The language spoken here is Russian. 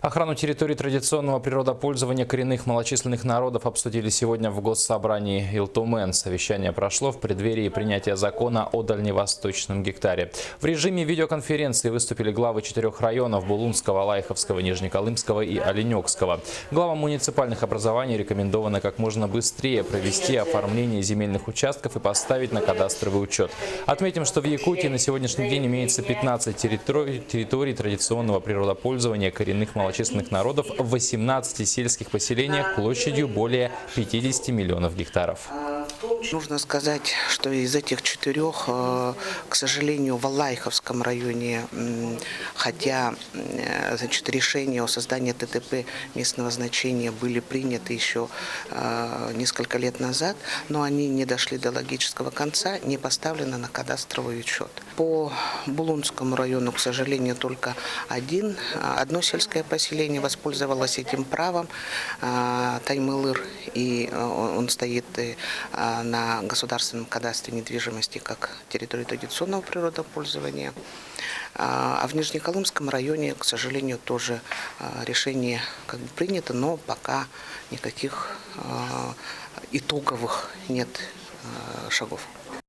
Охрану территории традиционного природопользования коренных малочисленных народов обсудили сегодня в Госсобрании Илтумен. Совещание прошло в преддверии принятия закона о дальневосточном гектаре. В режиме видеоконференции выступили главы 4 районов – Булунского, Лайховского, Нижнеколымского и Оленёкского. Главам муниципальных образований рекомендовано как можно быстрее провести оформление земельных участков и поставить на кадастровый учет. Отметим, что в Якутии на сегодняшний день имеется 15 территорий традиционного природопользования коренных малочисленных народов в 18 сельских поселениях площадью более 50 миллионов гектаров. Нужно сказать, что из этих 4, к сожалению, в Лайховском районе, хотя решения о создании ТТП местного значения были приняты еще несколько лет назад, но они не дошли до логического конца, не поставлены на кадастровый учет. По Булунскому району, к сожалению, только одно сельское поселение воспользовалось этим правом, Таймылыр, и он стоит на государственном кадастре недвижимости как территория традиционного природопользования. А в Нижнеколымском районе, к сожалению, тоже решение принято, но пока никаких итоговых нет шагов.